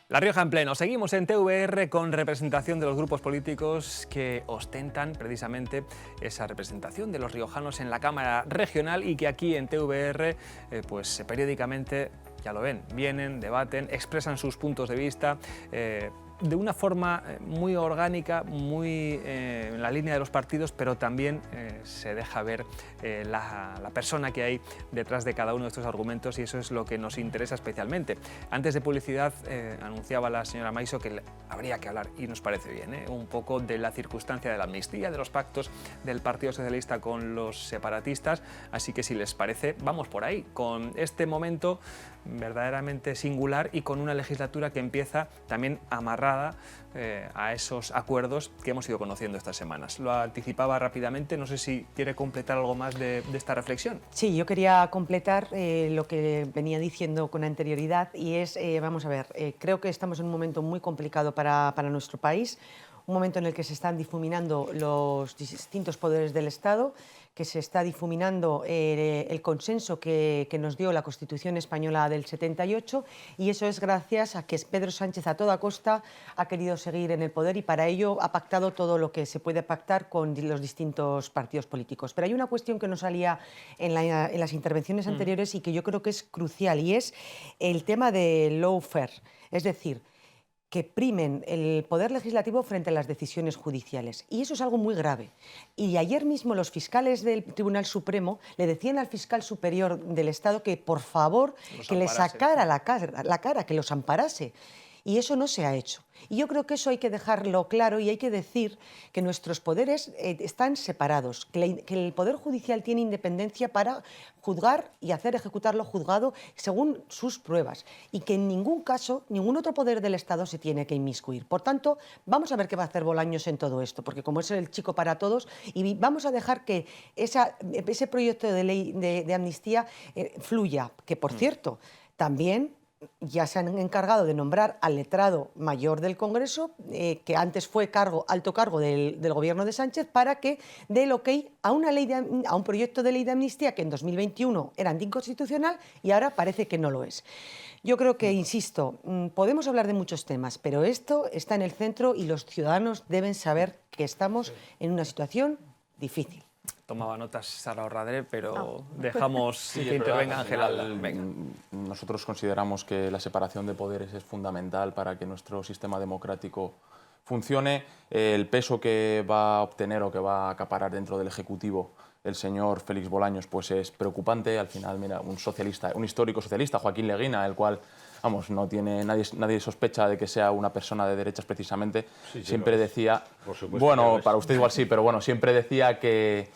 La Rioja en pleno. Seguimos en TVR con representación de los grupos políticos que ostentan precisamente esa representación de los riojanos en la Cámara Regional y que aquí en TVR pues periódicamente, ya lo ven, vienen, debaten, expresan sus puntos de vista de una forma muy orgánica, muy en la línea de los partidos, pero también se deja ver la persona que hay detrás de cada uno de estos argumentos y eso es lo que nos interesa especialmente. Antes de publicidad anunciaba la señora Maiso que habría que hablar, y nos parece bien, un poco de la circunstancia de la amnistía, de los pactos del Partido Socialista con los separatistas, así que si les parece, vamos por ahí, con este momento verdaderamente singular y con una legislatura que empieza también amarrada a esos acuerdos que hemos ido conociendo estas semanas. Lo anticipaba rápidamente, no sé si quiere completar algo más de esta reflexión. Sí, yo quería completar lo que venía diciendo con anterioridad y es, vamos a ver, creo que estamos en un momento muy complicado para nuestro país, un momento en el que se están difuminando los distintos poderes del Estado, que se está difuminando el consenso que nos dio la Constitución española del 78 y eso es gracias a que Pedro Sánchez a toda costa ha querido seguir en el poder y para ello ha pactado todo lo que se puede pactar con los distintos partidos políticos. Pero hay una cuestión que no salía en las intervenciones anteriores y que yo creo que es crucial y es el tema del lawfare, es decir, que primen el poder legislativo frente a las decisiones judiciales. Y eso es algo muy grave. Y ayer mismo los fiscales del Tribunal Supremo le decían al fiscal superior del Estado que, por favor, que le sacara la cara, que los amparase. Y eso no se ha hecho. Y yo creo que eso hay que dejarlo claro y hay que decir que nuestros poderes están separados, que el Poder Judicial tiene independencia para juzgar y hacer ejecutar lo juzgado según sus pruebas y que en ningún caso, ningún otro poder del Estado se tiene que inmiscuir. Por tanto, vamos a ver qué va a hacer Bolaños en todo esto, porque como es el chico para todos, y vamos a dejar que ese proyecto de ley de amnistía fluya, que por cierto, también ya se han encargado de nombrar al letrado mayor del Congreso, que antes fue alto cargo del gobierno de Sánchez, para que dé el ok a un proyecto de ley de amnistía que en 2021 era anticonstitucional y ahora parece que no lo es. Yo creo que, insisto, podemos hablar de muchos temas, pero esto está en el centro y los ciudadanos deben saber que estamos en una situación difícil. Tomaba notas Sara Horradré, pero dejamos que intervenga Ángela. Nosotros consideramos que la separación de poderes es fundamental para que nuestro sistema democrático funcione. El peso que va a obtener o que va a acaparar dentro del Ejecutivo el señor Félix Bolaños pues es preocupante. Al final, mira, un histórico socialista, Joaquín Leguina, el cual, vamos, no tiene nadie sospecha de que sea una persona de derechas precisamente, siempre decía, bueno, para usted igual sí, pero bueno, siempre decía que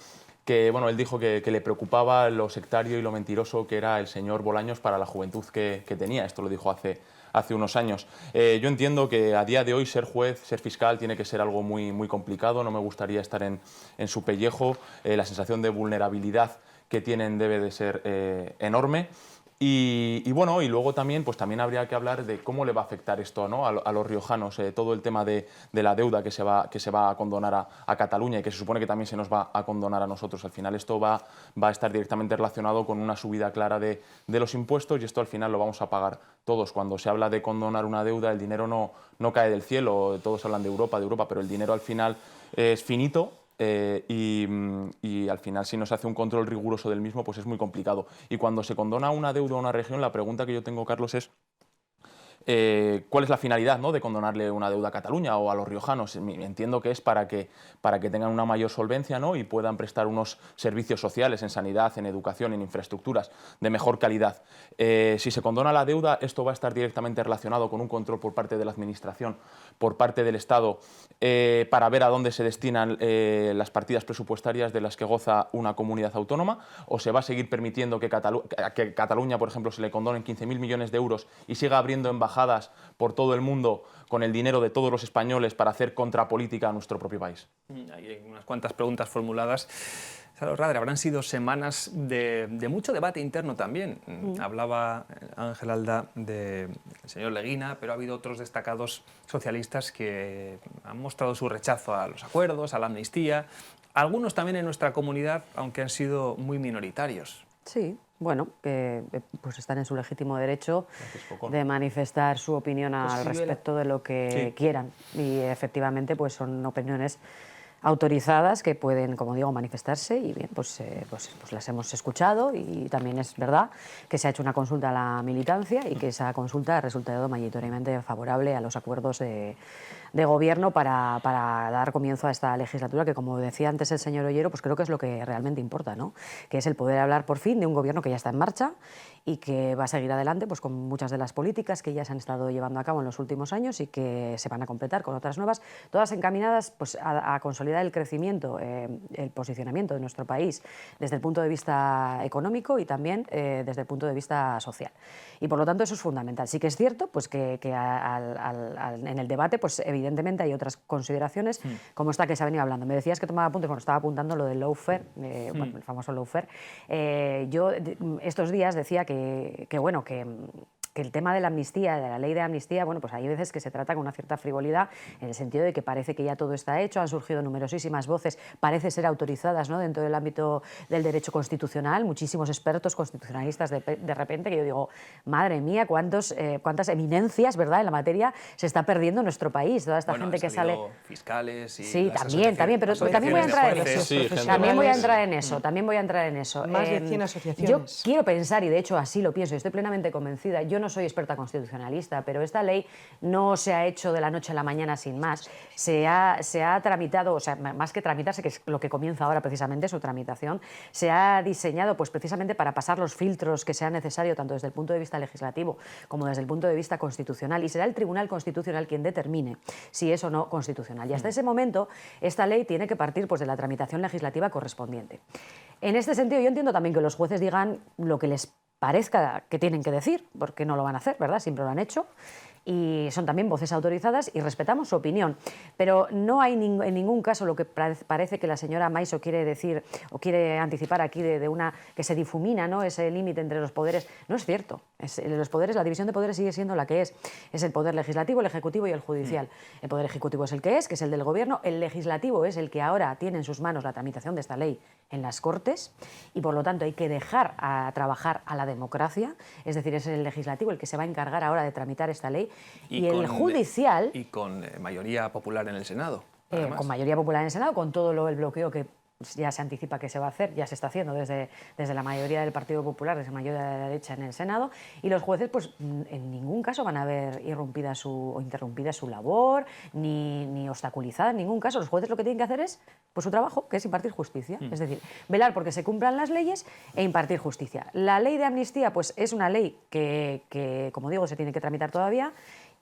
bueno, él dijo que le preocupaba lo sectario y lo mentiroso que era el señor Bolaños para la juventud que tenía. Esto lo dijo hace unos años. Yo entiendo que a día de hoy ser juez, ser fiscal, tiene que ser algo muy, muy complicado. No me gustaría estar en su pellejo. La sensación de vulnerabilidad que tienen debe de ser enorme. Y bueno, y luego también habría que hablar de cómo le va a afectar esto, ¿no?, a los riojanos, todo el tema de la deuda que se va a condonar a Cataluña y que se supone que también se nos va a condonar a nosotros. Al final esto va a estar directamente relacionado con una subida clara de los impuestos y esto al final lo vamos a pagar todos. Cuando se habla de condonar una deuda, el dinero no cae del cielo, todos hablan de Europa, pero el dinero al final es finito. Y al final, si no se hace un control riguroso del mismo, pues es muy complicado. Y cuando se condona una deuda a una región, la pregunta que yo tengo, Carlos, es ¿cuál es la finalidad, ¿no?, de condonarle una deuda a Cataluña o a los riojanos? Entiendo que es para que tengan una mayor solvencia, ¿no?, y puedan prestar unos servicios sociales en sanidad, en educación, en infraestructuras de mejor calidad. Si se condona la deuda, esto va a estar directamente relacionado con un control por parte de la Administración, por parte del Estado, para ver a dónde se destinan las partidas presupuestarias de las que goza una comunidad autónoma, o se va a seguir permitiendo que Cataluña, por ejemplo, se le condonen 15.000 millones de euros y siga abriendo embajadas embajadas por todo el mundo con el dinero de todos los españoles para hacer contrapolítica a nuestro propio país. Hay unas cuantas preguntas formuladas. Salvador Radre, habrán sido semanas de mucho debate interno también. Hablaba Ángel Alda del señor Leguina, pero ha habido otros destacados socialistas que han mostrado su rechazo a los acuerdos, a la amnistía. Algunos también en nuestra comunidad, aunque han sido muy minoritarios. Sí, bueno, pues están en su legítimo derecho de manifestar su opinión al respecto de lo que quieran. Y efectivamente pues son opiniones autorizadas que pueden, como digo, manifestarse y bien, pues las hemos escuchado y también es verdad que se ha hecho una consulta a la militancia y que esa consulta ha resultado mayoritariamente favorable a los acuerdos de gobierno para dar comienzo a esta legislatura que, como decía antes el señor Ollero, pues creo que es lo que realmente importa, ¿no? Que es el poder hablar por fin de un gobierno que ya está en marcha y que va a seguir adelante pues, con muchas de las políticas que ya se han estado llevando a cabo en los últimos años y que se van a completar con otras nuevas, todas encaminadas pues, a consolidar el crecimiento, el posicionamiento de nuestro país desde el punto de vista económico y también desde el punto de vista social. Y por lo tanto eso es fundamental. Sí que es cierto pues, que en el debate pues, evidentemente hay otras consideraciones como esta que se ha venido hablando. Me decías que tomaba apuntes, bueno, estaba apuntando lo del lawfare, bueno, el famoso lawfare. Yo estos días decía que el tema de la amnistía, de la ley de amnistía, bueno, pues hay veces que se trata con una cierta frivolidad en el sentido de que parece que ya todo está hecho, han surgido numerosísimas voces, parece ser autorizadas, ¿no?, dentro del ámbito del derecho constitucional, muchísimos expertos constitucionalistas de repente, que yo digo, madre mía, cuántas eminencias, ¿verdad?, en la materia se está perdiendo en nuestro país, toda esta gente que sale... fiscales y... Sí, también, pero también voy a entrar en eso. También voy a entrar en eso. Más de 100 asociaciones. Yo quiero pensar, y de hecho así lo pienso, y estoy plenamente convencida, yo no soy experta constitucionalista, pero esta ley no se ha hecho de la noche a la mañana sin más. Se ha tramitado, o sea, más que tramitarse, que es lo que comienza ahora precisamente su tramitación, se ha diseñado pues precisamente para pasar los filtros que sea necesario tanto desde el punto de vista legislativo como desde el punto de vista constitucional, y será el Tribunal Constitucional quien determine si es o no constitucional. Y hasta ese momento esta ley tiene que partir pues, de la tramitación legislativa correspondiente. En este sentido yo entiendo también que los jueces digan lo que les parezca que tienen que decir, porque no lo van a hacer, ¿verdad? Siempre lo han hecho. Y son también voces autorizadas y respetamos su opinión. Pero no hay en ningún caso lo que parece que la señora Maiso quiere decir o quiere anticipar aquí de una que se difumina, ¿no?, ese límite entre los poderes. No es cierto. Los poderes, la división de poderes sigue siendo la que es. Es el poder legislativo, el ejecutivo y el judicial. El poder ejecutivo es el que es el del gobierno. El legislativo es el que ahora tiene en sus manos la tramitación de esta ley en las Cortes y por lo tanto hay que dejar a trabajar a la democracia. Es decir, es el legislativo el que se va a encargar ahora de tramitar esta ley. Y el judicial... Y con mayoría popular en el Senado. Con mayoría popular en el Senado, con todo el bloqueo que ya se anticipa que se va a hacer, ya se está haciendo desde la mayoría del Partido Popular, desde la mayoría de la derecha en el Senado, y los jueces pues en ningún caso van a ver interrumpida su labor, ni obstaculizada en ningún caso. Los jueces lo que tienen que hacer es pues, su trabajo, que es impartir justicia, es decir, velar porque se cumplan las leyes e impartir justicia. La ley de amnistía pues, es una ley que, como digo, se tiene que tramitar todavía,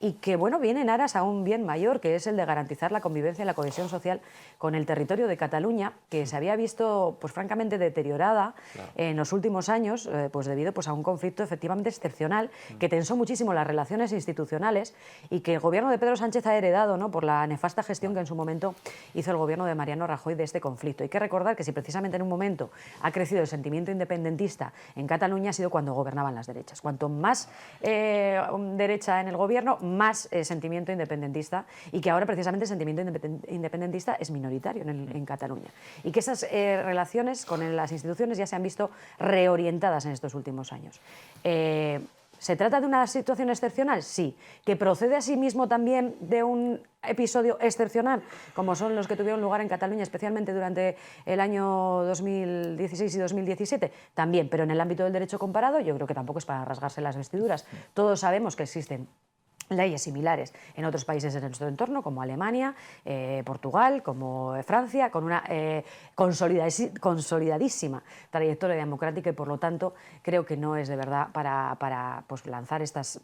y que bueno, viene en aras a un bien mayor, que es el de garantizar la convivencia y la cohesión social con el territorio de Cataluña, que se había visto pues, francamente deteriorada en los últimos años, pues, debido pues, a un conflicto efectivamente excepcional que tensó muchísimo las relaciones institucionales y que el gobierno de Pedro Sánchez ha heredado, ¿no?, por la nefasta gestión que en su momento hizo el gobierno de Mariano Rajoy de este conflicto. Hay que recordar que si precisamente en un momento ha crecido el sentimiento independentista en Cataluña ha sido cuando gobernaban las derechas. Cuanto más derecha en el gobierno, más sentimiento independentista, y que ahora precisamente el sentimiento independentista es minoritario en Cataluña. Y que esas relaciones con las instituciones ya se han visto reorientadas en estos últimos años. ¿Se trata de una situación excepcional? Sí. ¿Que procede asimismo también de un episodio excepcional, como son los que tuvieron lugar en Cataluña, especialmente durante el año 2016 y 2017? También, pero en el ámbito del derecho comparado yo creo que tampoco es para rasgarse las vestiduras. Todos sabemos que existen leyes similares en otros países de nuestro entorno, como Alemania, Portugal, como Francia, con una consolidadísima trayectoria democrática, y por lo tanto creo que no es de verdad para pues, lanzar estas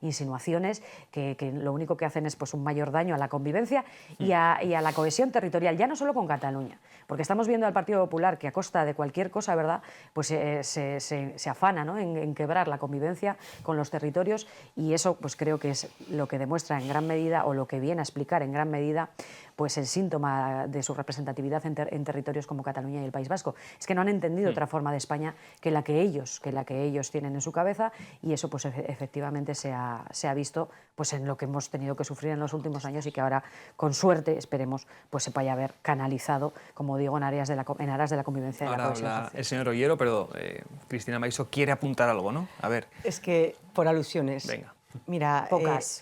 insinuaciones que lo único que hacen es pues, un mayor daño a la convivencia y a la cohesión territorial, ya no solo con Cataluña, porque estamos viendo al Partido Popular que a costa de cualquier cosa, ¿verdad?, pues se afana, ¿no?, en quebrar la convivencia con los territorios, y eso pues creo que es lo que demuestra en gran medida, o lo que viene a explicar en gran medida, pues el síntoma de su representatividad en territorios como Cataluña y el País Vasco. Es que no han entendido otra forma de España que la que ellos tienen en su cabeza, y eso pues efectivamente se ha visto pues en lo que hemos tenido que sufrir en los últimos años, y que ahora, con suerte, esperemos, pues se vaya a ver canalizado, como digo, en aras de la convivencia y la cohesión social. El señor Ollero, pero Cristina Maiso quiere apuntar algo, ¿no? A ver. Es que, por alusiones... Venga. Mira,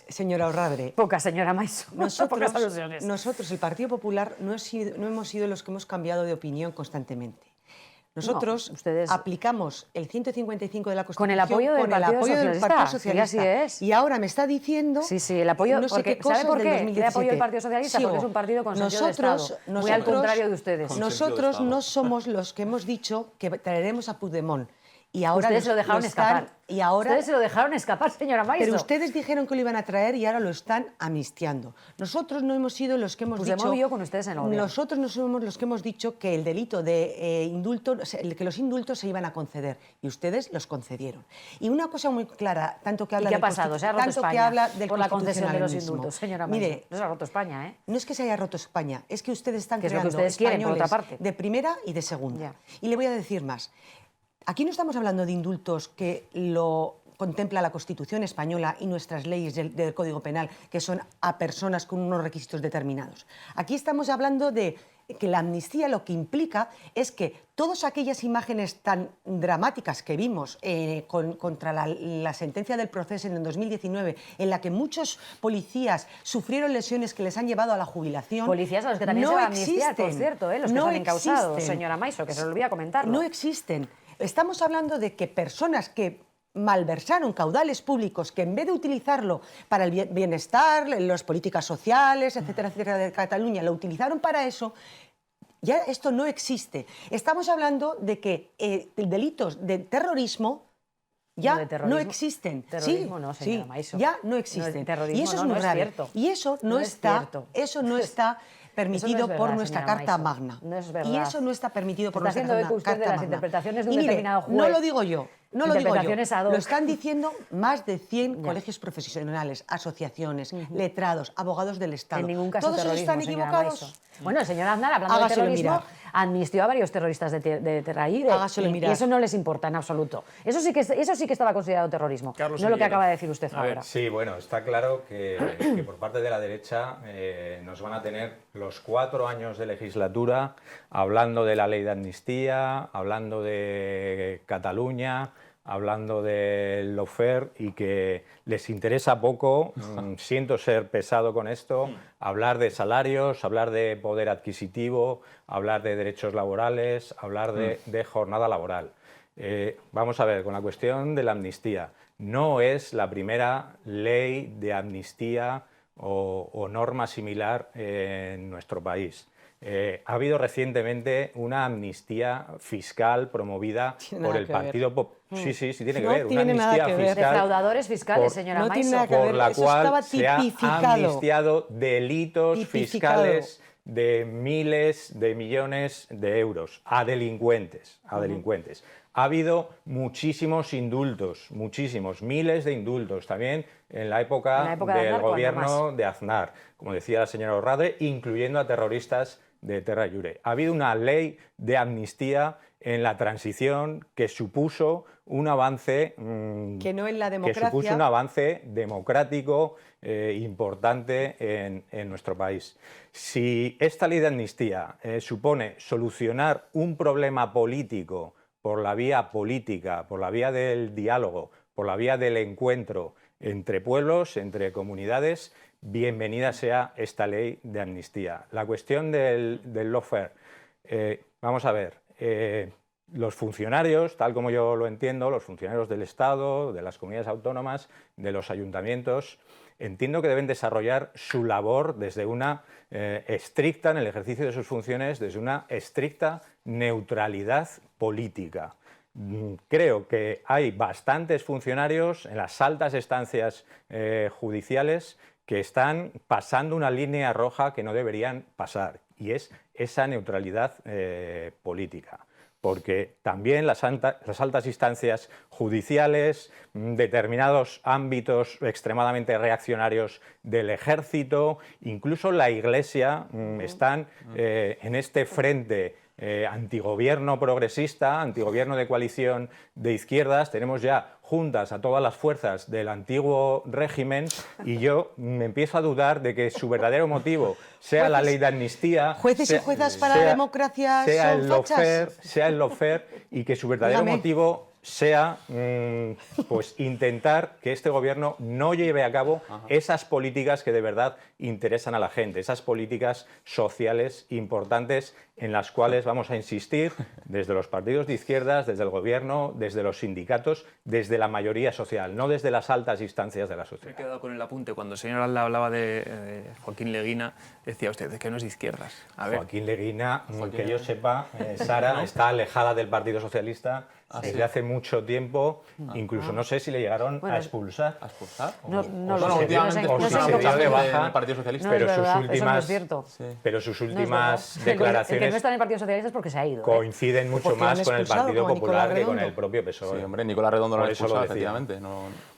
señora Orradre... Pocas, señora Maiso. Pocas alusiones. Nosotros, el Partido Popular, no hemos sido los que hemos cambiado de opinión constantemente. Nosotros aplicamos el 155 de la Constitución con el apoyo del Partido Socialista. Sí, así es. Y ahora me está diciendo... Sí, el apoyo... No sé qué cosas ¿sabe por qué? del 2017. Le apoyo el Partido Socialista porque es un partido con sentido de Estado. Muy al contrario de ustedes. Nosotros no somos los que hemos dicho que traeremos a Puigdemont. Y ahora ustedes se lo dejaron escapar. Y ahora, ustedes se lo dejaron escapar, señora Maiso. Pero ustedes dijeron que lo iban a traer y ahora lo están amnistiando. Nosotros no hemos sido los que hemos dicho... vivió con ustedes en el gobierno. Nosotros no somos los que hemos dicho que el delito de indulto, que los indultos se iban a conceder, y ustedes los concedieron. Y una cosa muy clara, tanto que habla... ¿Y qué ha pasado? ¿Se ha roto España por la concesión de los indultos, señora Maiso? Mire, no se ha roto España, ¿eh? No es que se haya roto España, es que ustedes están que creando es lo que ustedes quieren, por otra parte, de primera y de segunda. Y le voy a decir más. Aquí no estamos hablando de indultos que lo contempla la Constitución española y nuestras leyes del Código Penal, que son a personas con unos requisitos determinados. Aquí estamos hablando de que la amnistía lo que implica es que todas aquellas imágenes tan dramáticas que vimos contra la sentencia del proceso en el 2019, en la que muchos policías sufrieron lesiones que les han llevado a la jubilación... Policías a los que también se va a amnistiar, por cierto, los que son encausados, señora Maiso, que se le olvida comentarlo. No existen. Estamos hablando de que personas que malversaron caudales públicos, que en vez de utilizarlo para el bienestar, las políticas sociales, etcétera, etcétera, de Cataluña, lo utilizaron para eso. Ya esto no existe. Estamos hablando de que delitos de terrorismo ya no existen. Terrorismo no, señora Maiso. Ya no existen. Terrorismo y eso es muy grave. Y eso no está permitido por nuestra Carta Magna. No es verdad. Y eso no está permitido por nuestra Carta Magna. Está haciendo eco usted de las interpretaciones de un determinado juez. No lo digo yo. No lo digo yo, lo están diciendo más de 100 colegios profesionales, asociaciones, letrados, abogados del Estado. En ningún caso ¿Todos están equivocados? Bueno, el señor Aznar, hablando de terrorismo, amnistió a varios terroristas de Terraire, y eso no les importa en absoluto. Eso sí que estaba considerado terrorismo, Carlos no lo que acaba de decir usted ahora. Sí, bueno, está claro que por parte de la derecha nos van a tener los 4 años de legislatura hablando de la ley de amnistía, hablando de Cataluña, hablando del lawfare, y que les interesa poco, siento ser pesado con esto, hablar de salarios, hablar de poder adquisitivo, hablar de derechos laborales, hablar de jornada laboral. Vamos a ver, con la cuestión de la amnistía, no es la primera ley de amnistía o norma similar en nuestro país. Ha habido recientemente una amnistía fiscal promovida por el Partido Popular. Sí, tiene que ver. Una amnistía fiscal. Defraudadores fiscales, señora Maiso. Por la cual se ha amnistiado delitos fiscales de miles de millones de euros a delincuentes. Ha habido muchísimos indultos, miles de indultos, también en la época del gobierno de Aznar, como decía la señora Orradre, incluyendo a terroristas de Terra Jure. Ha habido una ley de amnistía en la transición que supuso un avance que no en la democracia, que supuso un avance democrático importante en nuestro país. Si esta ley de amnistía supone solucionar un problema político por la vía política, por la vía del diálogo, por la vía del encuentro entre pueblos, entre comunidades, bienvenida sea esta ley de amnistía. La cuestión del lawfare, vamos a ver, los funcionarios, tal como yo lo entiendo, los funcionarios del Estado, de las comunidades autónomas, de los ayuntamientos, entiendo que deben desarrollar su labor desde una estricta, en el ejercicio de sus funciones, desde una estricta neutralidad política. Creo que hay bastantes funcionarios en las altas instancias judiciales que están pasando una línea roja que no deberían pasar, y es esa neutralidad política. Porque también las altas instancias judiciales, determinados ámbitos extremadamente reaccionarios del ejército, incluso la Iglesia, están en este frente antigobierno progresista, antigobierno de coalición de izquierdas. Tenemos ya juntas a todas las fuerzas del antiguo régimen y yo me empiezo a dudar de que su verdadero motivo sea la ley de amnistía, jueces y juezas para la democracia son fachas. Sea el lawfare, y que su verdadero motivo sea pues intentar que este gobierno no lleve a cabo esas políticas que de verdad interesan a la gente, esas políticas sociales importantes en las cuales vamos a insistir desde los partidos de izquierdas, desde el gobierno, desde los sindicatos, desde la mayoría social, no desde las altas instancias de la sociedad. Me he quedado con el apunte. Cuando el señor Alda hablaba de Joaquín Leguina, decía usted que no es de izquierdas. A ver. Joaquín Leguina, que yo sepa, Sara, está alejada del Partido Socialista desde hace mucho tiempo, incluso no sé si le llegaron a expulsar. ¿A expulsar? No lo sé. O si se dio de baja, Partido Socialista. Pero sus últimas declaraciones que no está en el Partido Socialista es porque se ha ido. Coinciden mucho más con el Partido Popular que con el propio PSOE. Sí, hombre, Nicolás Redondo lo ha expulsado, efectivamente.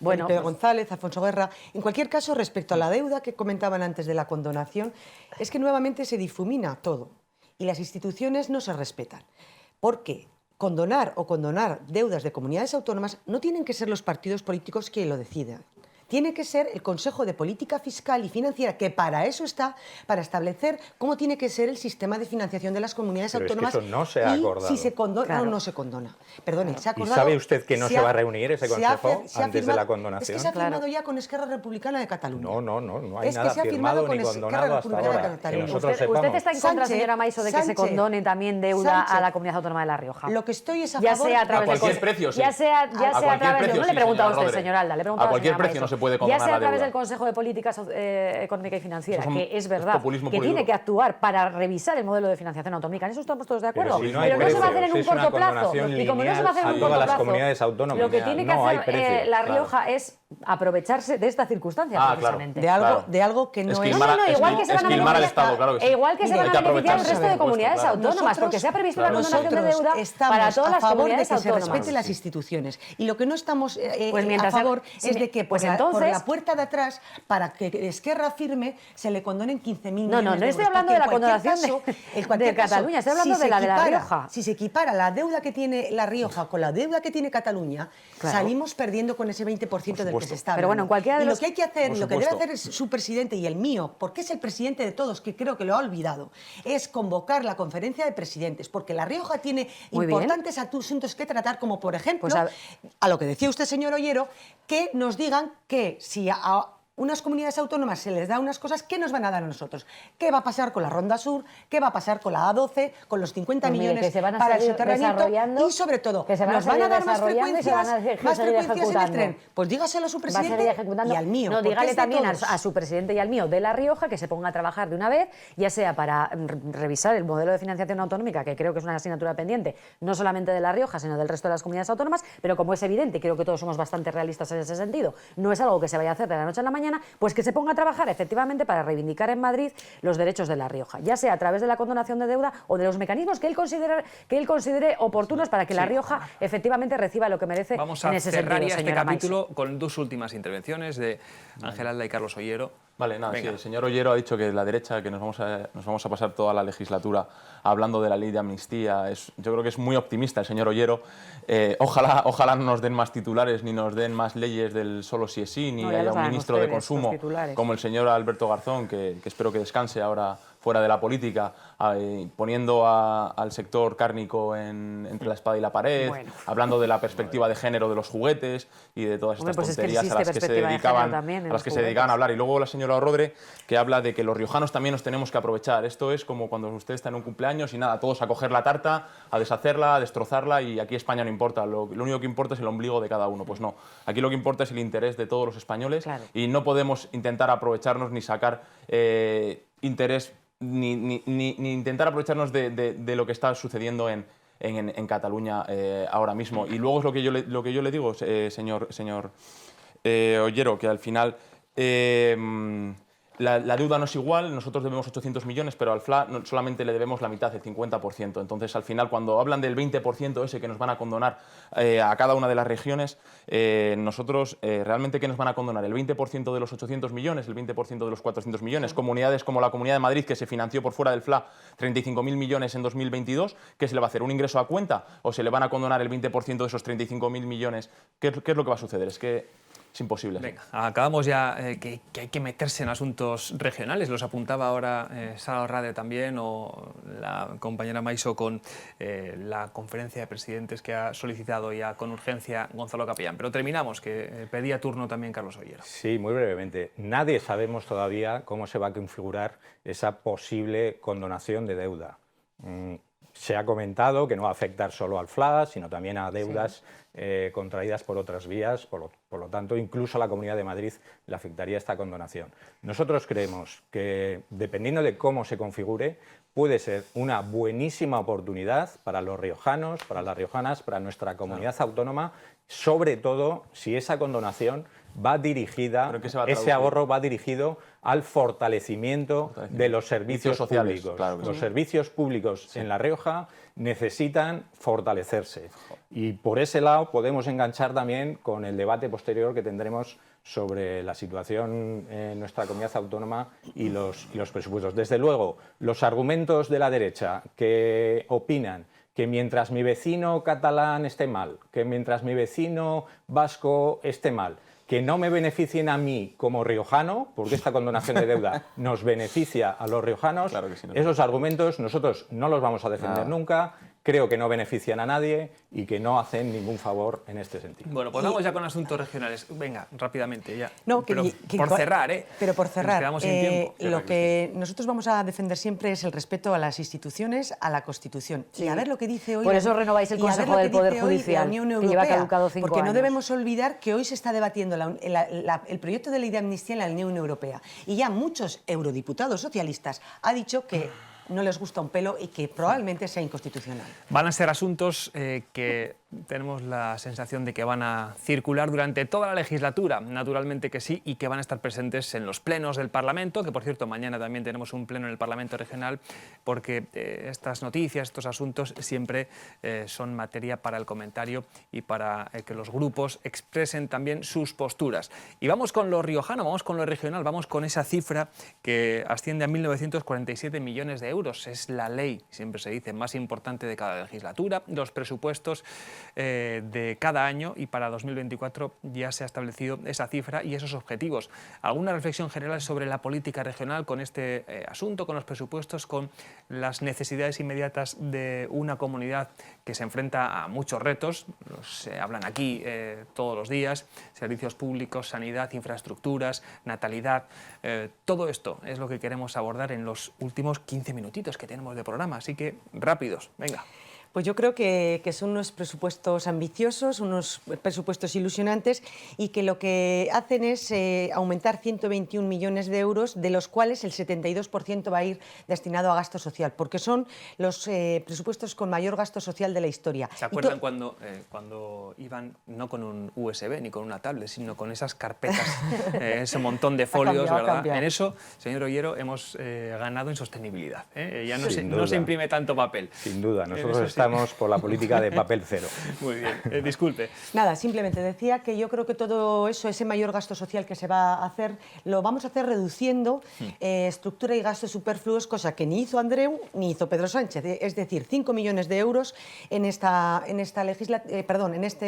Bueno, Pedro González, Alfonso Guerra. En cualquier caso, respecto a la deuda que comentaban antes de la condonación, es que nuevamente se difumina todo y las instituciones no se respetan. ¿Por qué? Condonar o condonar deudas de comunidades autónomas no tienen que ser los partidos políticos que lo decidan. Tiene que ser el Consejo de Política Fiscal y Financiera, que para eso está, para establecer cómo tiene que ser el sistema de financiación de las comunidades autónomas. Es que eso no se ha acordado. Si se condona, no se condona. Perdone, se ha acordado. ¿Y sabe usted que no se va a reunir ese Consejo antes de la condonación? Es que se ha firmado ya con Esquerra Republicana de Cataluña. No hay nada firmado ni condonado hasta ahora. Que nosotros sepamos. ¿Usted está en contra, señora Maiso, de que se condone también deuda a la Comunidad Autónoma de La Rioja? Lo que estoy es a ya favor... sea a través cualquier precio, sí. Ya sea a través de... No le he preguntado a usted, señor Alda, le he preguntado a cualquier precio no se puede condonar la deuda. Ya sea a través del Consejo de Política Económica y Financiera, que es verdad, que tiene puro. que actuar para revisar el modelo de financiación autonómica. En eso estamos todos de acuerdo. Pero, pero no se va a hacer en un corto plazo. Y como no se va a hacer en un corto plazo, comunidades autónomas, lo que tiene que hacer La Rioja es aprovecharse de esta circunstancia, precisamente. De algo que no es... igual que se van a esquilmar al Estado, claro que sí. Igual que se van a beneficiar el resto de comunidades autónomas, porque se ha previsto la condonación de deuda para todas las comunidades autónomas. Se respeten las instituciones. Y lo que no estamos a favor es de que por la puerta de atrás, para que Esquerra firme, se le condonen 15.000 millones de euros. No estoy hablando de la condonación de Cataluña, estoy hablando de La Rioja. Si se equipara la deuda que tiene La Rioja con la deuda que tiene Cataluña, salimos perdiendo con ese 20% del que se está hablando. Pero bueno, en cualquiera de lo que hay que hacer, lo que debe hacer es su presidente y el mío, porque es el presidente de todos, que creo que lo ha olvidado, es convocar la conferencia de presidentes, porque La Rioja tiene importantes asuntos que tratar, como por ejemplo, a lo que decía usted, señor Ollero, que nos digan que si a unas comunidades autónomas se les da unas cosas, ¿qué nos van a dar a nosotros? ¿Qué va a pasar con la Ronda Sur? ¿Qué va a pasar con la A12? Con los 50 millones para el soterramiento y, sobre todo, ¿nos van a dar más frecuencias en el tren? Pues dígaselo a su presidente y al mío. No, dígale también a su presidente y al mío de La Rioja que se ponga a trabajar de una vez, ya sea para revisar el modelo de financiación autonómica, que creo que es una asignatura pendiente, no solamente de La Rioja, sino del resto de las comunidades autónomas, pero como es evidente, creo que todos somos bastante realistas en ese sentido, no es algo que se vaya a hacer de la noche a la mañana, pues que se ponga a trabajar efectivamente para reivindicar en Madrid los derechos de La Rioja, ya sea a través de la condonación de deuda o de los mecanismos que él considere oportunos para que La Rioja efectivamente reciba lo que merece en ese sentido. Vamos a cerrar ya este capítulo con dos últimas intervenciones de Ángel Alda y Carlos Ollero. Vale, nada, sí, el señor Ollero ha dicho que la derecha, que nos vamos a pasar toda la legislatura hablando de la ley de amnistía. Yo creo que es muy optimista el señor Ollero. Ojalá no nos den más titulares ni nos den más leyes del solo sí es sí, ni haya un ministro de consumo como el señor Alberto Garzón, que espero que descanse ahora fuera de la política, poniendo al sector cárnico entre la espada y la pared, hablando de la perspectiva de género de los juguetes y de todas estas tonterías a las que se dedicaban a hablar. Y luego la señora Rodre, que habla de que los riojanos también nos tenemos que aprovechar. Esto es como cuando usted está en un cumpleaños y nada, todos a coger la tarta, a deshacerla, a destrozarla, y aquí España no importa. Lo único que importa es el ombligo de cada uno. Pues no, aquí lo que importa es el interés de todos los españoles, y no podemos intentar aprovecharnos ni sacar interés, ni intentar aprovecharnos de lo que está sucediendo en Cataluña ahora mismo. Y luego es lo que yo le digo, señor Ollero, que al final la deuda no es igual. Nosotros debemos 800 millones, pero al FLA solamente le debemos la mitad, el 50%. Entonces, al final, cuando hablan del 20% ese que nos van a condonar a cada una de las regiones, nosotros realmente, ¿qué nos van a condonar? ¿El 20% de los 800 millones? ¿El 20% de los 400 millones? Comunidades como la Comunidad de Madrid, que se financió por fuera del FLA 35.000 millones en 2022, ¿qué se le va a hacer? ¿Un ingreso a cuenta? ¿O se le van a condonar el 20% de esos 35.000 millones? ¿Qué es lo que va a suceder? Es que es imposible. Venga, acabamos ya que hay que meterse en asuntos regionales. Los apuntaba ahora Sara Orrade también, o la compañera Maiso, con la conferencia de presidentes que ha solicitado ya con urgencia Gonzalo Capellán. Pero terminamos, que pedía turno también Carlos Ollero. Sí, muy brevemente. Nadie sabemos todavía cómo se va a configurar esa posible condonación de deuda. Se ha comentado que no va a afectar solo al FLA, sino también a deudas contraídas por otras vías, por lo tanto, incluso a la Comunidad de Madrid le afectaría esta condonación. Nosotros creemos que, dependiendo de cómo se configure, puede ser una buenísima oportunidad para los riojanos, para las riojanas, para nuestra comunidad autónoma, sobre todo si esa condonación va dirigida, ese ahorro va dirigido al fortalecimiento de los servicios públicos. Claro, los servicios públicos en La Rioja necesitan fortalecerse, y por ese lado podemos enganchar también con el debate posterior que tendremos sobre la situación en nuestra comunidad autónoma y los presupuestos. Desde luego, los argumentos de la derecha que opinan que mientras mi vecino catalán esté mal, que mientras mi vecino vasco esté mal, que no me beneficien a mí como riojano, porque esta condonación de deuda nos beneficia a los riojanos, claro que sí, esos argumentos nosotros no los vamos a defender nunca. Creo que no benefician a nadie y que no hacen ningún favor en este sentido. Bueno, pues vamos ya con asuntos regionales. Venga, rápidamente ya. No, por cerrar, ¿eh? Pero por cerrar, nos quedamos sin tiempo. Lo que nosotros vamos a defender siempre es el respeto a las instituciones, a la Constitución. Sí. Y a ver lo que dice hoy... Por eso renováis el Consejo del Poder Judicial, que lleva caducado 5 años. Porque no debemos olvidar que hoy se está debatiendo el proyecto de ley de amnistía en la Unión Europea. Y ya muchos eurodiputados socialistas han dicho que no les gusta un pelo y que probablemente sea inconstitucional. Van a ser asuntos que tenemos la sensación de que van a circular durante toda la legislatura, naturalmente que sí, y que van a estar presentes en los plenos del Parlamento, que por cierto mañana también tenemos un pleno en el Parlamento regional, porque estas noticias, estos asuntos siempre son materia para el comentario y para que los grupos expresen también sus posturas. Y vamos con lo riojano, vamos con lo regional, vamos con esa cifra que asciende a 1.947 millones de euros. Es la ley, siempre se dice, más importante de cada legislatura, los presupuestos de cada año, y para 2024 ya se ha establecido esa cifra y esos objetivos. ¿Alguna reflexión general sobre la política regional con este asunto, con los presupuestos, con las necesidades inmediatas de una comunidad que se enfrenta a muchos retos? Se hablan aquí todos los días: servicios públicos, sanidad, infraestructuras, natalidad. Todo esto es lo que queremos abordar en los últimos 15 minutitos que tenemos de programa, así que rápidos, venga. Pues yo creo que son unos presupuestos ambiciosos, unos presupuestos ilusionantes, y que lo que hacen es aumentar 121 millones de euros, de los cuales el 72% va a ir destinado a gasto social, porque son los presupuestos con mayor gasto social de la historia. ¿Se acuerdan cuando iban no con un USB ni con una tablet, sino con esas carpetas, ese montón de folios, ¿verdad? En eso, señor Ollero, hemos ganado en sostenibilidad, ¿eh? Ya no se imprime tanto papel. Sin duda, nosotros estamos apostamos por la política de papel cero. Muy bien, disculpe. Nada, simplemente decía que yo creo que todo eso, ese mayor gasto social que se va a hacer, lo vamos a hacer reduciendo estructura y gastos superfluos, cosa que ni hizo Andreu ni hizo Pedro Sánchez. Es decir, 5 millones de euros en este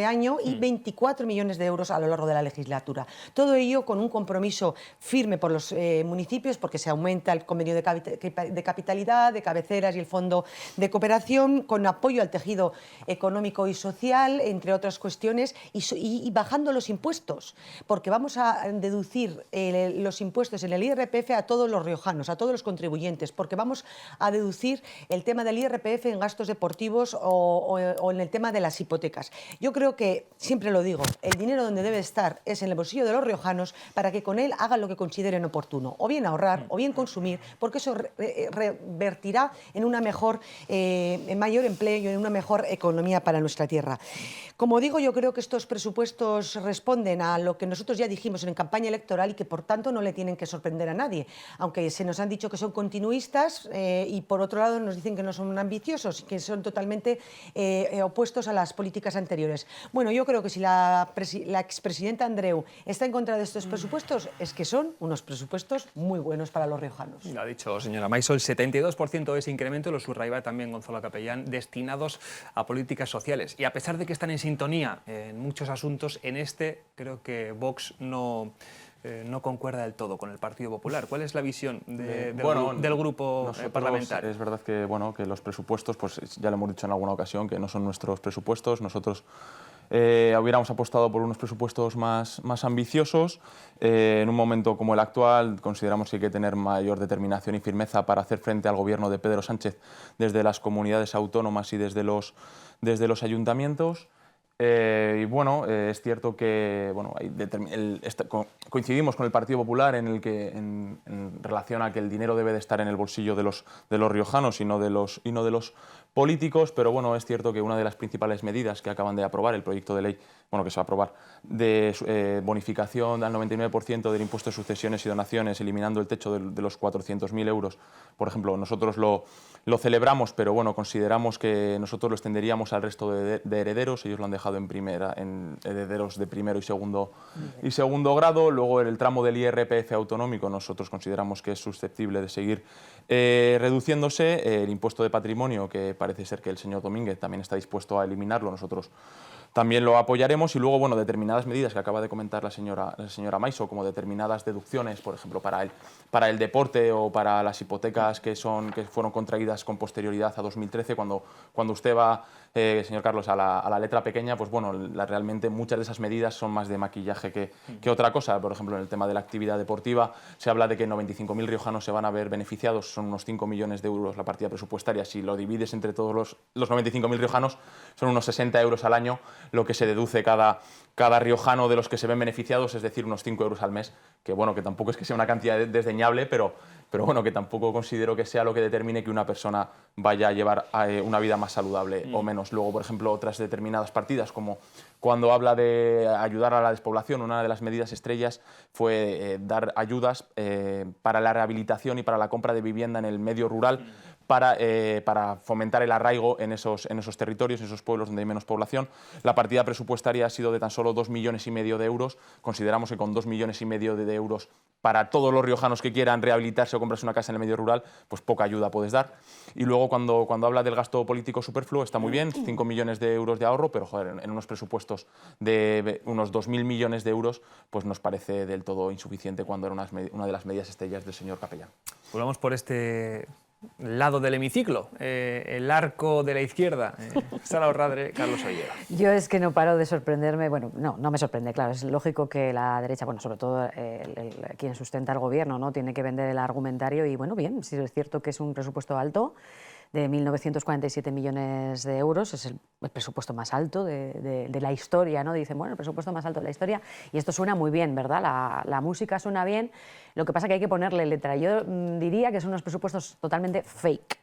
año y 24 millones de euros a lo largo de la legislatura. Todo ello con un compromiso firme por los municipios, porque se aumenta el convenio de capitalidad, de cabeceras y el fondo de cooperación, con apoyo al tejido económico y social, entre otras cuestiones, y bajando los impuestos, porque vamos a deducir los impuestos en el IRPF a todos los riojanos, a todos los contribuyentes, porque vamos a deducir el tema del IRPF en gastos deportivos o en el tema de las hipotecas. Yo creo que, siempre lo digo, el dinero donde debe estar es en el bolsillo de los riojanos, para que con él hagan lo que consideren oportuno, o bien ahorrar o bien consumir, porque eso revertirá en una mejor, mayor empleo y en una mejor economía para nuestra tierra. Como digo, yo creo que estos presupuestos responden a lo que nosotros ya dijimos en campaña electoral y que por tanto no le tienen que sorprender a nadie, aunque se nos han dicho que son continuistas y por otro lado nos dicen que no son ambiciosos, que son totalmente opuestos a las políticas anteriores. Bueno, yo creo que si la expresidenta Andreu está en contra de estos presupuestos, es que son unos presupuestos muy buenos para los riojanos. Lo ha dicho señora Maiso, el 72% de ese incremento, lo subrayaba también Gonzalo Capellán, destinados a políticas sociales. Y a pesar de que están en sintonía en muchos asuntos, en este creo que Vox no concuerda del todo con el Partido Popular. ¿Cuál es la visión del grupo parlamentario? Es verdad que, que los presupuestos, pues ya lo hemos dicho en alguna ocasión, que no son nuestros presupuestos. Nosotros hubiéramos apostado por unos presupuestos más ambiciosos. En un momento como el actual consideramos que hay que tener mayor determinación y firmeza para hacer frente al gobierno de Pedro Sánchez desde las comunidades autónomas y desde los ayuntamientos. Es cierto que coincidimos con el Partido Popular en relación a que el dinero debe de estar en el bolsillo de los riojanos y no de los políticos, pero es cierto que una de las principales medidas que acaban de aprobar, el proyecto de ley que se va a aprobar, de bonificación al 99% del impuesto de sucesiones y donaciones, eliminando el techo de los 400.000 euros, por ejemplo, nosotros lo celebramos, pero consideramos que nosotros lo extenderíamos al resto de herederos. Ellos lo han dejado en herederos de primero y segundo grado. Luego el tramo del IRPF autonómico nosotros consideramos que es susceptible de seguir reduciéndose. El impuesto de patrimonio, que parece ser que el señor Domínguez también está dispuesto a eliminarlo, nosotros también lo apoyaremos. Y luego, determinadas medidas que acaba de comentar la señora Maiso, como determinadas deducciones, por ejemplo, para el deporte o para las hipotecas que fueron contraídas con posterioridad a 2013, cuando usted va, señor Carlos, a la letra pequeña, pues realmente muchas de esas medidas son más de maquillaje que otra cosa. Por ejemplo, en el tema de la actividad deportiva se habla de que 95.000 riojanos se van a ver beneficiados, son unos 5 millones de euros la partida presupuestaria. Si lo divides entre todos los 95.000 riojanos, son unos 60 euros al año lo que se deduce cada riojano de los que se ven beneficiados, es decir, unos 5 euros al mes, que tampoco es que sea una cantidad desdeñable, pero que tampoco considero que sea lo que determine que una persona vaya a llevar una vida más saludable o menos. Luego, por ejemplo, otras determinadas partidas, como cuando habla de ayudar a la despoblación, una de las medidas estrellas fue dar ayudas para la rehabilitación y para la compra de vivienda en el medio rural, para fomentar el arraigo en esos territorios, en esos pueblos donde hay menos población. La partida presupuestaria ha sido de tan solo 2,5 millones de euros. Consideramos que con 2,5 millones de euros para todos los riojanos que quieran rehabilitarse o comprarse una casa en el medio rural, pues poca ayuda puedes dar. Y luego cuando habla del gasto político superfluo, está muy bien, 5 millones de euros de ahorro, pero en unos presupuestos de unos 2.000 millones de euros, pues nos parece del todo insuficiente cuando era una de las medidas estrellas del señor Capellán. Pues vamos por este lado del hemiciclo, el arco de la izquierda, Sara Orradre, Carlos Ollero. Yo es que no paro de sorprenderme, no me sorprende, claro, es lógico que la derecha, sobre todo quien sustenta el gobierno, ¿no?, tiene que vender el argumentario y sí es cierto que es un presupuesto alto, de 1.947 millones de euros, es el el presupuesto más alto de la historia, ¿no? Dicen, bueno, el presupuesto más alto de la historia, y esto suena muy bien, ¿verdad? La música suena bien, lo que pasa es que hay que ponerle letra. Yo diría que son unos presupuestos totalmente fake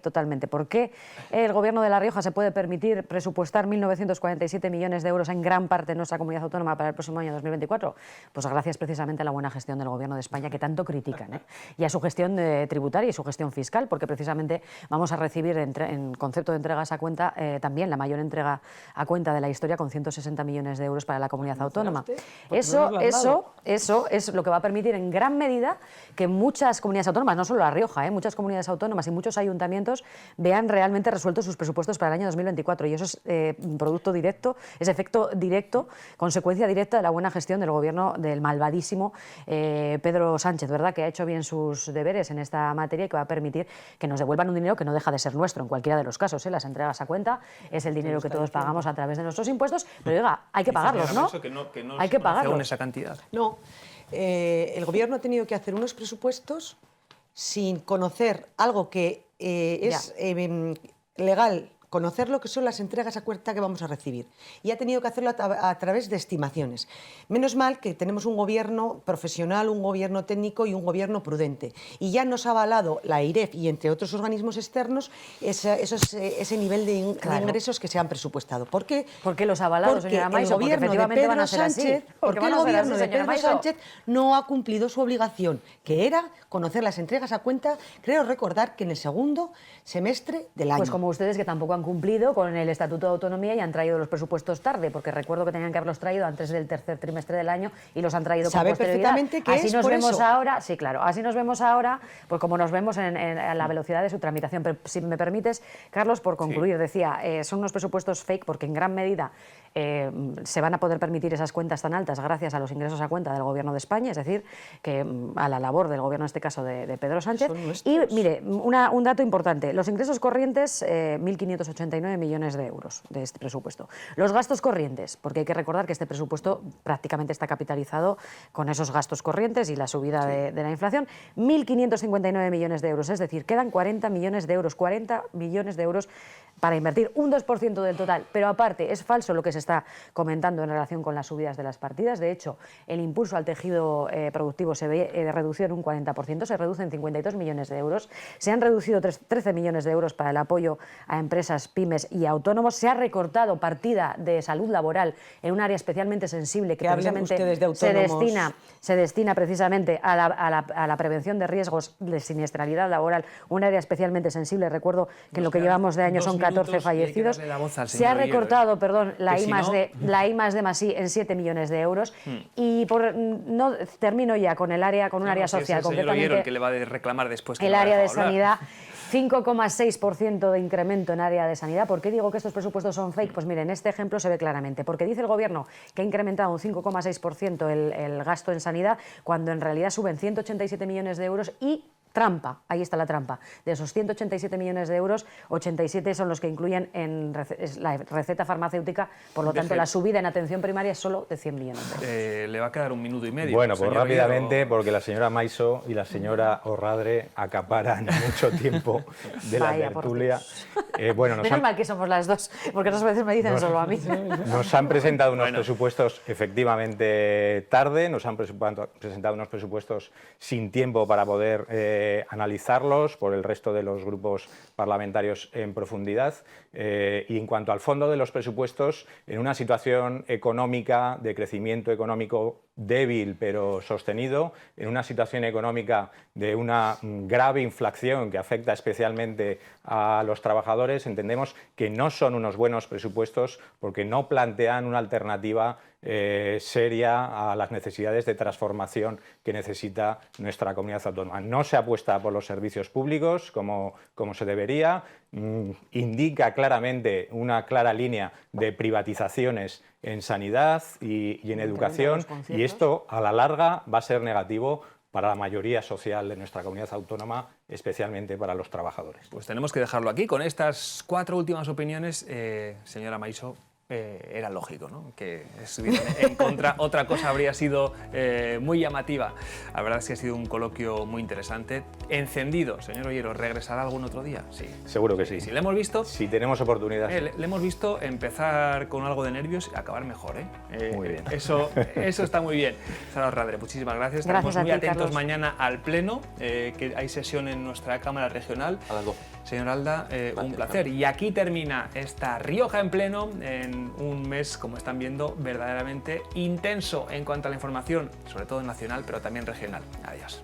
totalmente. ¿Por qué el Gobierno de La Rioja se puede permitir presupuestar 1.947 millones de euros en gran parte de nuestra comunidad autónoma para el próximo año 2024? Pues gracias precisamente a la buena gestión del Gobierno de España, que tanto critican, y a su gestión tributaria y su gestión fiscal, porque precisamente vamos a recibir en concepto de entregas a cuenta también la mayor entrega a cuenta de la historia, con 160 millones de euros para la comunidad autónoma. Eso es lo que va a permitir en gran medida que muchas comunidades autónomas, no solo La Rioja, muchas comunidades autónomas y muchos ayuntamientos vean realmente resueltos sus presupuestos para el año 2024, y eso es producto directo, es efecto directo, consecuencia directa de la buena gestión del gobierno del malvadísimo Pedro Sánchez, ¿verdad?, que ha hecho bien sus deberes en esta materia y que va a permitir que nos devuelvan un dinero que no deja de ser nuestro en cualquiera de los casos, las entregas a cuenta es el dinero que todos pagamos a través de nuestros impuestos, pero oiga, hay que pagarlos, ¿no? Hay que pagarlos. Esa cantidad. No, el gobierno ha tenido que hacer unos presupuestos sin conocer algo que es legal, conocer lo que son las entregas a cuenta que vamos a recibir. Y ha tenido que hacerlo a través de estimaciones. Menos mal que tenemos un gobierno profesional, un gobierno técnico y un gobierno prudente. Y ya nos ha avalado la AIREF y entre otros organismos externos ese nivel de ingresos que se han presupuestado. ¿Por qué? ¿Por qué los avalados, señora Maiso? Porque efectivamente van a ser así. Porque el gobierno de Pedro Sánchez no ha cumplido su obligación, que era conocer las entregas a cuenta, creo recordar que en el segundo semestre del año. Pues como ustedes, que tampoco han cumplido con el Estatuto de Autonomía y han traído los presupuestos tarde, porque recuerdo que tenían que haberlos traído antes del tercer trimestre del año y los han traído con posterioridad. Perfectamente que así es nos por vemos eso. ahora, sí, claro, así nos vemos ahora, pues como nos vemos en la velocidad de su tramitación. Pero si me permites, Carlos, por concluir, decía, son unos presupuestos fake porque en gran medida se van a poder permitir esas cuentas tan altas gracias a los ingresos a cuenta del Gobierno de España, es decir, que a la labor del Gobierno, en este caso de Pedro Sánchez. Y mire, un dato importante, los ingresos corrientes, 1.589 millones de euros de este presupuesto. Los gastos corrientes, porque hay que recordar que este presupuesto prácticamente está capitalizado con esos gastos corrientes y la subida de la inflación, 1.559 millones de euros, es decir, quedan 40 millones de euros, 40 millones de euros para invertir, un 2% del total. Pero aparte, es falso lo que se está comentando en relación con las subidas de las partidas. De hecho, el impulso al tejido productivo se ve reducido en un 40%, se reduce en 52 millones de euros, se han reducido 13 millones de euros para el apoyo a empresas, pymes y autónomos, se ha recortado partida de salud laboral en un área especialmente sensible que precisamente se destina precisamente a la prevención de riesgos de siniestralidad laboral, un área especialmente sensible. Recuerdo que en lo que llevamos de año son 14 fallecidos. Se ha recortado, la I+D+I en 7 millones de euros. Y no termino ya con el área, con un área social, concretamente el que le va a reclamar después. El área de sanidad. 5,6% de incremento en área de sanidad. ¿Por qué digo que estos presupuestos son fake? Pues miren, este ejemplo se ve claramente. Porque dice el Gobierno que ha incrementado un 5,6% el gasto en sanidad, cuando en realidad suben 187 millones de euros y trampa, ahí está la trampa. De esos 187 millones de euros, 87 son los que incluyen en la receta farmacéutica, por lo tanto la subida en atención primaria es solo de 100 millones de euros. Le va a quedar un minuto y medio. Bueno, pues rápidamente, porque la señora Maiso y la señora Orradre acaparan mucho tiempo de la tertulia. Menos mal que somos las dos, porque otras veces me dicen solo a mí. Nos han presentado unos presupuestos efectivamente tarde, nos han presentado unos presupuestos sin tiempo para poder analizarlos por el resto de los grupos parlamentarios en profundidad. Y en cuanto al fondo de los presupuestos, en una situación económica, de crecimiento económico débil pero sostenido, en una situación económica de una grave inflación que afecta especialmente a los trabajadores, entendemos que no son unos buenos presupuestos porque no plantean una alternativa seria a las necesidades de transformación que necesita nuestra comunidad autónoma. No se apuesta por los servicios públicos como se debería, indica claramente una clara línea de privatizaciones en sanidad y en educación, y esto a la larga va a ser negativo para la mayoría social de nuestra comunidad autónoma, especialmente para los trabajadores. Pues tenemos que dejarlo aquí. Con estas 4 últimas opiniones, señora Maiso, era lógico, ¿no?, que estuvieran en contra. Otra cosa habría sido muy llamativa. La verdad es que ha sido un coloquio muy interesante. Encendido. Señor Ollero, ¿regresará algún otro día? Sí. Seguro que sí. Si le hemos visto... Si tenemos oportunidad. Le hemos visto empezar con algo de nervios y acabar mejor, ¿eh? Muy bien. Eso está muy bien. Sara Radre, muchísimas gracias. Gracias Estaremos a muy ti, atentos Carlos. mañana al Pleno, que hay sesión en nuestra Cámara Regional. A las 12. Señor Alda, un placer. Y aquí termina esta Rioja en Pleno en un mes, como están viendo, verdaderamente intenso en cuanto a la información, sobre todo nacional, pero también regional. Adiós.